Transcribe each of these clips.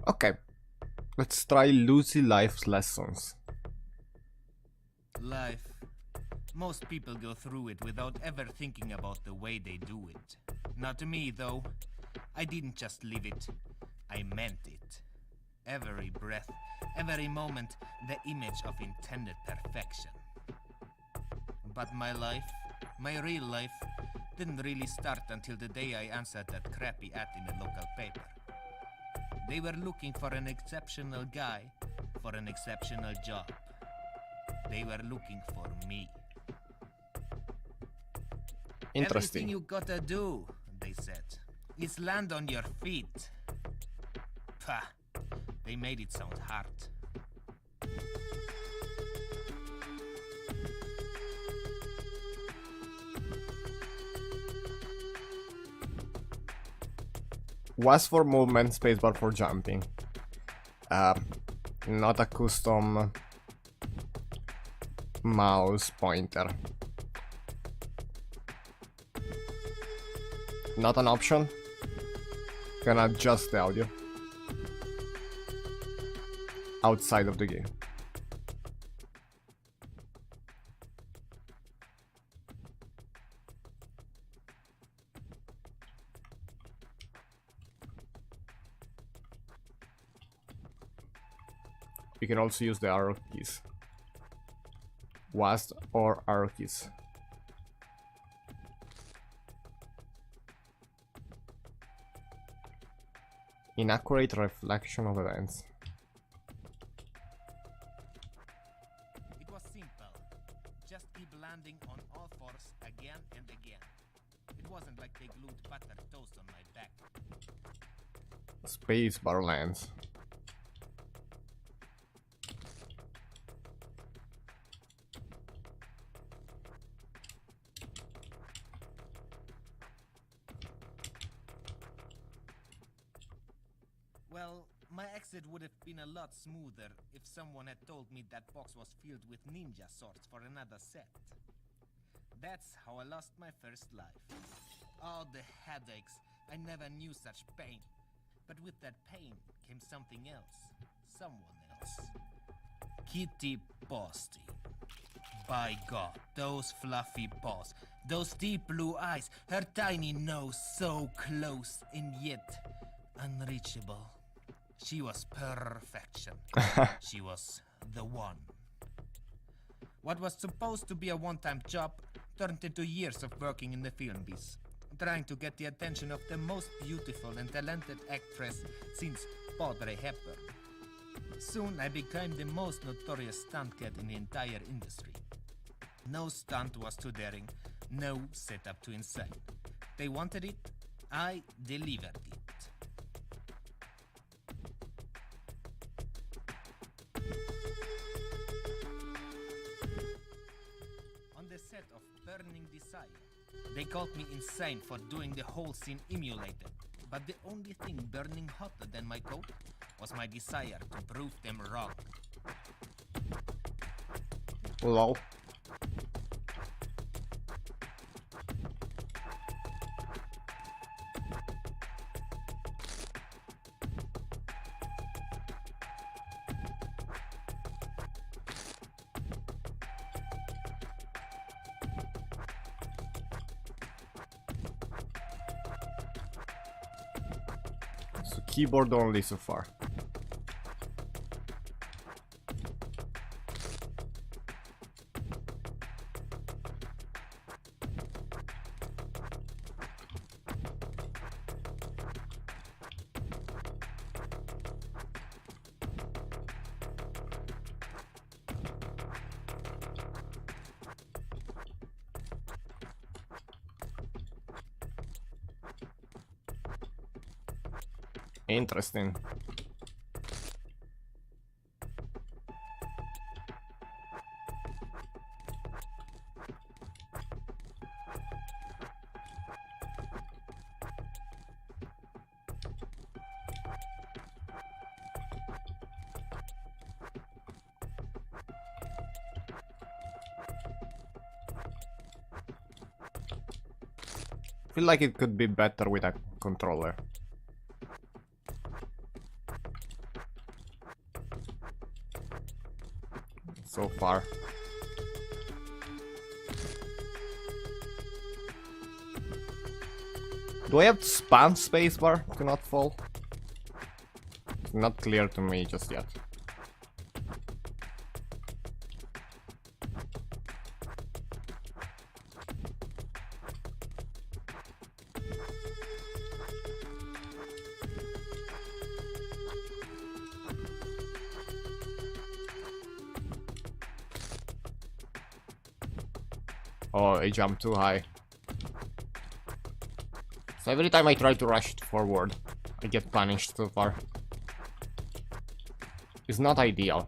Okay, let's try Lousy Life's lessons. Life. Most people go through it without ever thinking about the way they do it. Not me, though. I didn't just live it, I meant it. Every breath, every moment, the image of intended perfection. But my life, my real life, didn't really start until the day I answered that crappy ad in the local paper. They were looking for an exceptional guy for an exceptional job. They were looking for me. Interesting. Everything you gotta do, they said, is land on your feet. Pah, they made it sound hard. Was for movement, spacebar for jumping. Not a custom mouse pointer. Not an option. Can adjust the audio outside of the game. You can also use the arrow keys. WASD or arrow keys. Inaccurate reflection of events. It was simple. Just keep landing on all fours again and again. It wasn't like they glued buttered toast on my back. Spacebar lands. Well, my exit would have been a lot smoother if someone had told me that box was filled with ninja swords for another set. That's how I lost my first life. Oh, the headaches. I never knew such pain. But with that pain came something else. Someone else. Kitty Posty. By God, those fluffy paws, those deep blue eyes, her tiny nose so close and yet unreachable. She was perfection. She was the one. What was supposed to be a one-time job turned into years of working in the film biz, trying to get the attention of the most beautiful and talented actress since Audrey Hepburn. Soon I became the most notorious stunt cat in the entire industry. No stunt was too daring, no setup too insane. They wanted it, I delivered it. On the set of Burning Desire, they called me insane for doing the whole scene emulated, but the only thing burning hotter than my coat was my desire to prove them wrong. Lol. So keyboard only so far. Interesting. Feel like it could be better with a controller. so far. Do I have to spam spacebar to not fall? It's not clear to me just yet. Oh, I jumped too high. So every time I try to rush forward, I get punished so far. It's not ideal.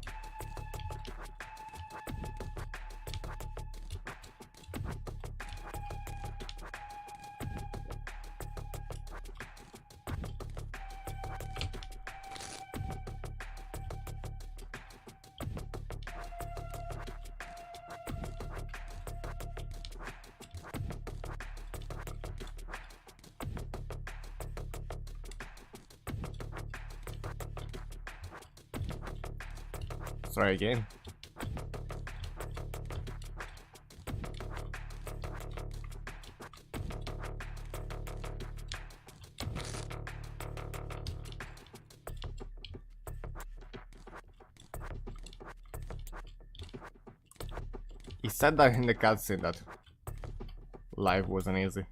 Try again. He said that in the cutscene that life wasn't easy.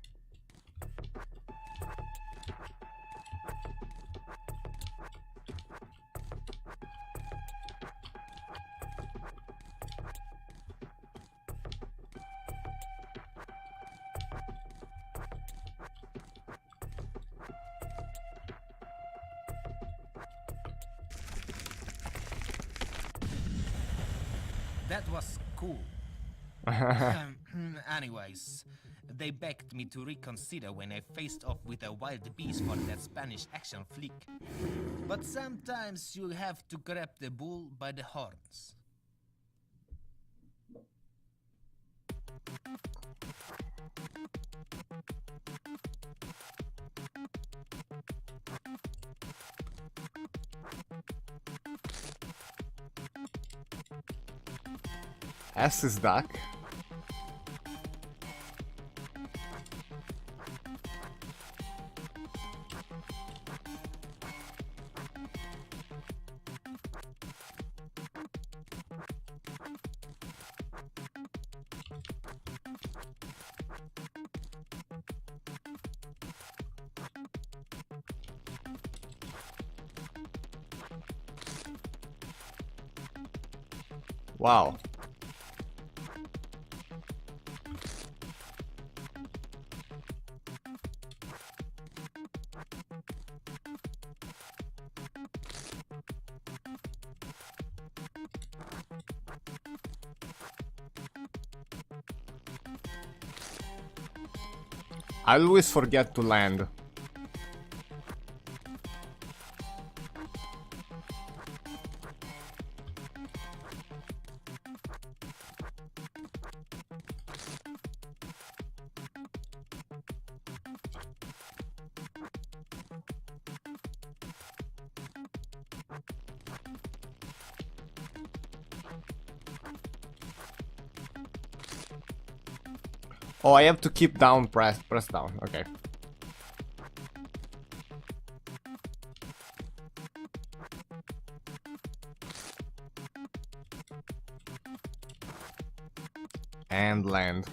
That was cool. Anyways, they begged me to reconsider when I faced off with a wild beast for that Spanish action flick. But sometimes you have to grab the bull by the horns. S is duck. Wow. I always forget to land. Oh, I have to keep down, press down, okay. And land.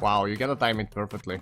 Wow, you gotta time it perfectly.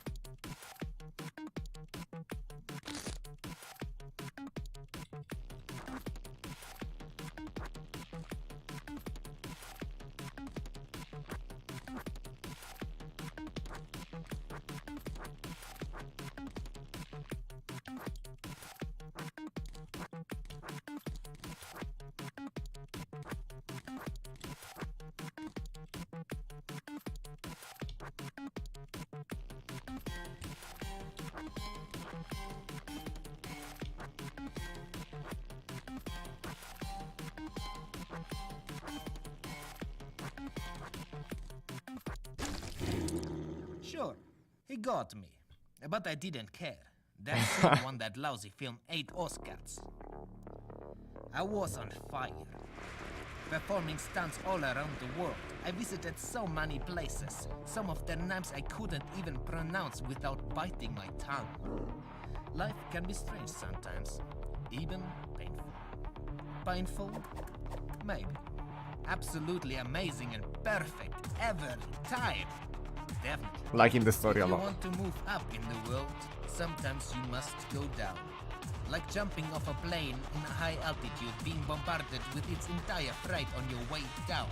He got me, but I didn't care. That scene won that lousy film 8 Oscars. I was on fire. Performing stunts all around the world. I visited so many places. Some of their names I couldn't even pronounce without biting my tongue. Life can be strange sometimes. Even painful. Painful? Maybe. Absolutely amazing and perfect every time. Definitely. Like in the story a If you lot. want to move up in the world, sometimes you must go down. Like jumping off a plane in a high altitude, being bombarded with its entire freight on your way down.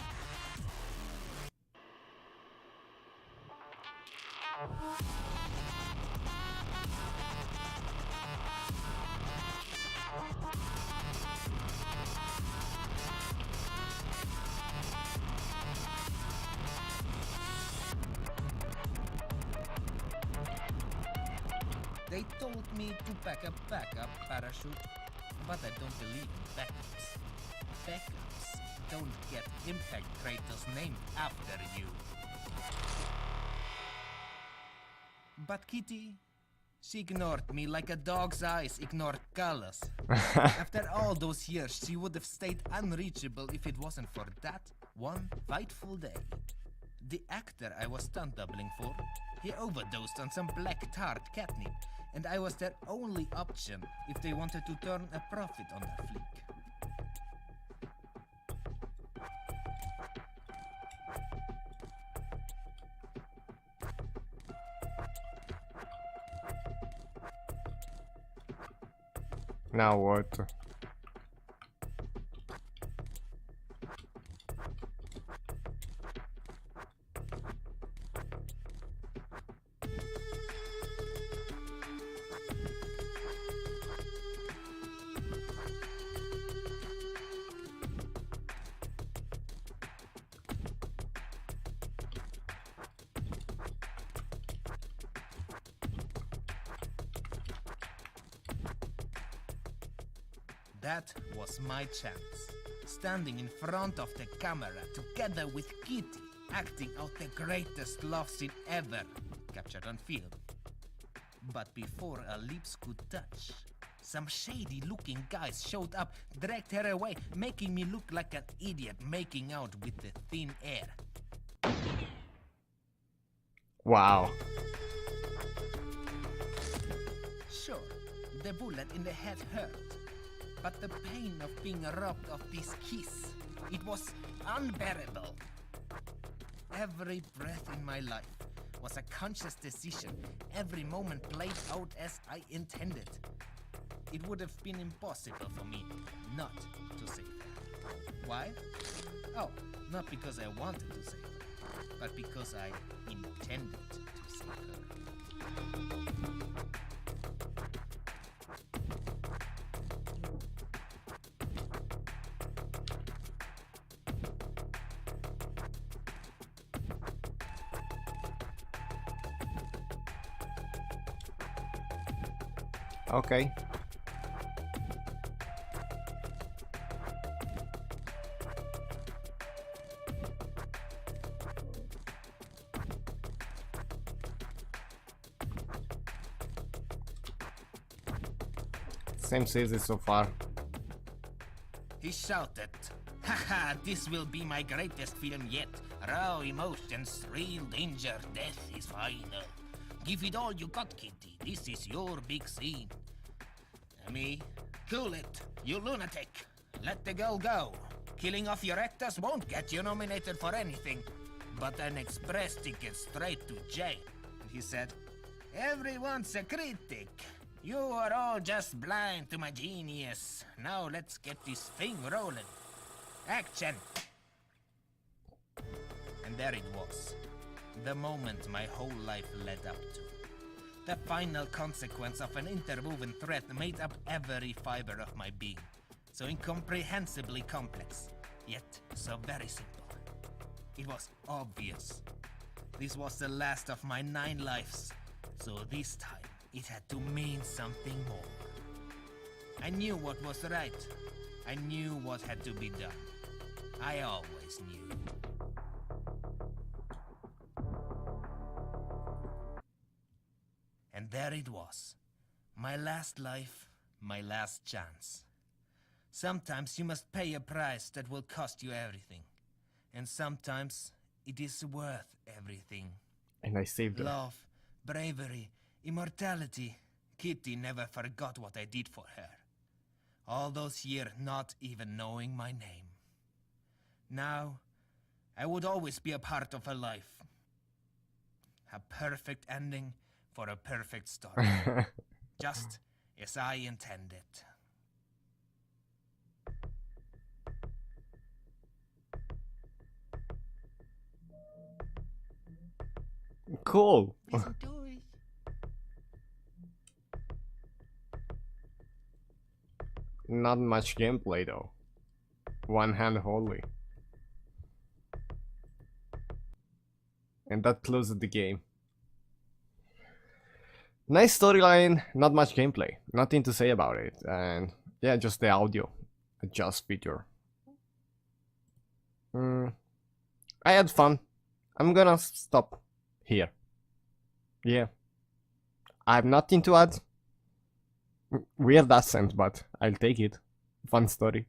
They told me to pack a backup parachute, but I don't believe in backups. Backups don't get impact craters named after you. But Kitty, she ignored me like a dog's eyes ignored colors. After all those years, she would have stayed unreachable if it wasn't for that one fateful day. The actor I was stunt doubling for, he overdosed on some black tart catnip, and I was their only option if they wanted to turn a profit on their flick. Now what? That was my chance. Standing in front of the camera together with Kitty, acting out the greatest love scene ever captured on film. But before our lips could touch, some shady looking guys showed up, dragged her away, making me look like an idiot making out with the thin air. Wow. Sure, the bullet in the head hurt. But the pain of being robbed of this kiss, it was unbearable. Every breath in my life was a conscious decision. Every moment played out as I intended. It would have been impossible for me not to save her. Why? Oh, not because I wanted to save her, but because I intended to save her. Okay. Seems easy so far. He shouted, "Haha, this will be my greatest film yet. Raw emotions, real danger, death is final. Give it all you got, Kitty. This is your big scene." Me, cool it, you lunatic. Let the girl go. Killing off your actors won't get you nominated for anything, but an express ticket straight to jail. He said, "Everyone's a critic. You are all just blind to my genius. Now let's get this thing rolling. Action!" And there it was. The moment my whole life led up to. The final consequence of an interwoven thread made up every fiber of my being. So incomprehensibly complex, yet so very simple. It was obvious. This was the last of my 9 lives, so this time it had to mean something more. I knew what was right. I knew what had to be done. I always knew. And there it was. My last life, my last chance. Sometimes you must pay a price that will cost you everything. And sometimes it is worth everything. And I saved her. Love, bravery, immortality. Kitty never forgot what I did for her. All those years not even knowing my name. Now, I would always be a part of her life. A perfect ending for a perfect story. Just as I intended. Cool. Listen to it. Not much gameplay though. One hand only. And that closes the game. Nice storyline, not much gameplay. Nothing to say about it. And yeah, just the audio adjust feature. I had fun. I'm gonna stop here. Yeah. I have nothing to add. Weird accent, but I'll take it. Fun story.